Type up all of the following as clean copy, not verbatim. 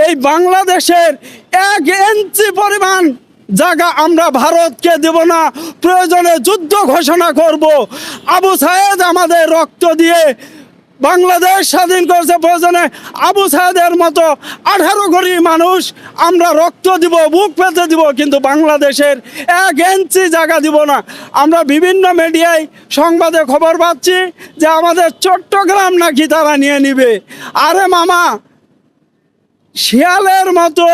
এই বাংলাদেশের 1 ইঞ্চি পরিমাণ জায়গা আমরা ভারতকে দেব না। প্রয়োজনে যুদ্ধ ঘোষণা করব। আবু সায়েদ আমাদের রক্ত দিয়ে বাংলাদেশ স্বাধীন করেছে, প্রয়োজনে আবু সায়েদের মতো 18 কোটি মানুষ আমরা রক্ত দিব, বুক পেতে দিব, কিন্তু বাংলাদেশের 1 ইঞ্চি জায়গা দিব না। আমরা বিভিন্ন মিডিয়ায় সংবাদে খবর পাচ্ছি যে আমাদের চট্টগ্রাম নাকি তারা নিয়ে নিবে। আরে মামা, শিয়ালের মতো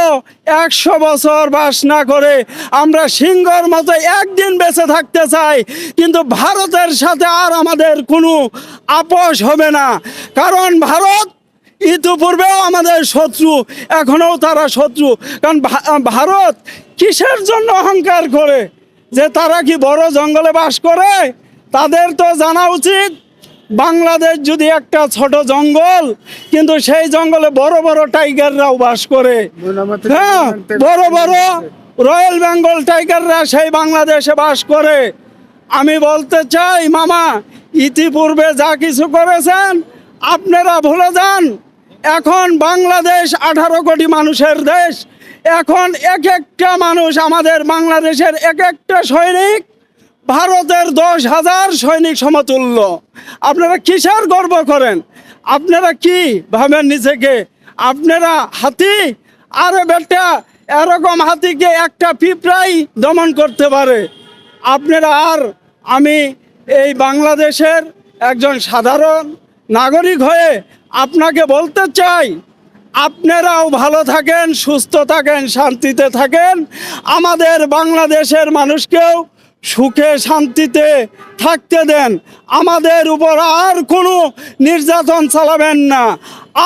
100 বছর বাস না করে আমরা সিংহর মতো একদিন বেঁচে থাকতে চাই, কিন্তু ভারতের সাথে আর আমাদের কোনো আপোষ হবে না। কারণ ভারত ইতিপূর্বেও আমাদের শত্রু, এখনও তারা শত্রু। কারণ ভারত কিসের জন্য অহংকার করে যে তারা কি বড় জঙ্গলে বাস করে? তাদের তো জানা উচিত বাংলাদেশ যদি একটা ছোট জঙ্গল, কিন্তু সেই জঙ্গলে বড় বড় টাইগাররাও বাস করে। হ্যাঁ, বড় বড় রয়্যাল বেঙ্গল টাইগাররা সেই বাংলাদেশে বাস করে। আমি বলতে চাই মামা, ইতিপূর্বে যা কিছু করেছেন আপনারা ভুলে যান। এখন বাংলাদেশ 18 কোটি মানুষের দেশ। এখন এক একটা মানুষ, আমাদের বাংলাদেশের এক একটা সৈনিক ভারতের 10,000 সৈনিক সমতুল্য। আপনারা কিসের গর্ব করেন? আপনারা কি ভাবেন নিজেকে? আপনারা হাতি? আরে বেটা, এরকম হাতিকে একটা পিঁপড়াই দমন করতে পারে। আপনারা আর আমি এই বাংলাদেশের একজন সাধারণ নাগরিক হয়ে আপনাকে বলতে চাই, আপনারাও ভালো থাকেন, সুস্থ থাকেন, শান্তিতে থাকেন। আমাদের বাংলাদেশের মানুষকেও সুখে শান্তিতে থাকতে দেন। আমাদের উপর আর কোনো নির্যাতন চালাবেন না।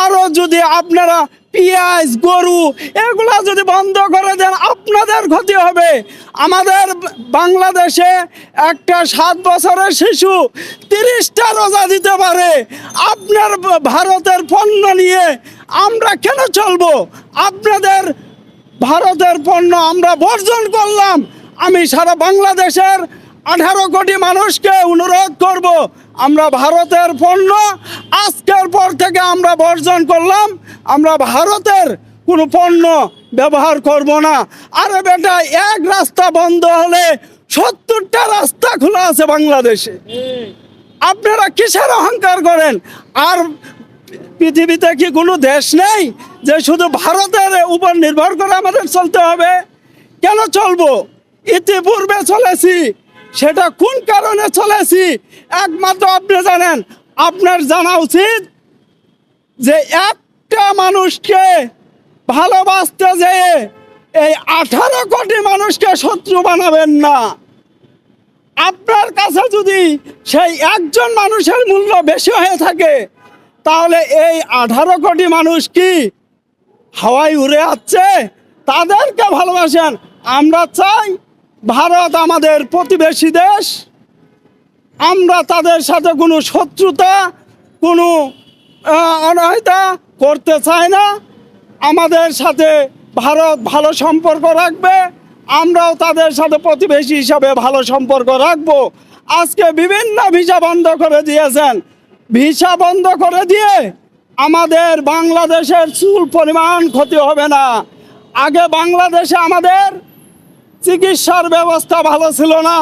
আরও যদি আপনারা পেঁয়াজ, গরু এগুলা যদি বন্ধ করে দেন, আপনাদের ক্ষতি হবে। আমাদের বাংলাদেশে একটা 7 বছরের শিশু 30টা রোজা দিতে পারে। আপনার ভারতের পণ্য নিয়ে আমরা কেন চলবো? আপনাদের ভারতের পণ্য আমরা বর্জন করলাম। আমি সারা বাংলাদেশের 18 কোটি মানুষকে অনুরোধ করব, আমরা ভারতের পণ্য আজকের পর থেকে আমরা বর্জন করলাম। আমরা ভারতের কোনো পণ্য ব্যবহার করব না। আরে বেটা, এক রাস্তা বন্ধ হলে 70টা রাস্তা খোলা আছে বাংলাদেশে। আপনারা কিসের অহংকার করেন? আর পৃথিবীতে কি কোনো দেশ নেই যে শুধু ভারতের উপর নির্ভর করে আমাদের চলতে হবে? কেন চলবো? ইতিপূর্বে চলেছি, সেটা কোন কারণে চলেছি একমাত্র আপনি জানেন। আপনার জানা উচিত যে একটা মানুষকে ভালোবাসতে যেয়ে এই 18 কোটি মানুষকে শত্রু বানাবেন না। আপনার কাছে যদি সেই একজন মানুষের মূল্য বেশি হয়ে থাকে, তাহলে এই 18 কোটি মানুষ কি হাওয়ায় উড়ে যাচ্ছে? তাদেরকে ভালোবাসেন। আমরা চাই ভারত আমাদের প্রতিবেশী দেশ, আমরা তাদের সাথে কোনো শত্রুতা, কোনো অনহিতা করতে চাই না। আমাদের সাথে ভারত ভালো সম্পর্ক রাখবে, আমরাও তাদের সাথে প্রতিবেশী হিসাবে ভালো সম্পর্ক রাখবো। আজকে বিভিন্ন ভিসা বন্ধ করে দিয়েছেন। ভিসা বন্ধ করে দিয়ে আমাদের বাংলাদেশের চুল পরিমাণ ক্ষতি হবে না। আগে বাংলাদেশে আমাদের চিকিৎসার ব্যবস্থা ভালো ছিল না।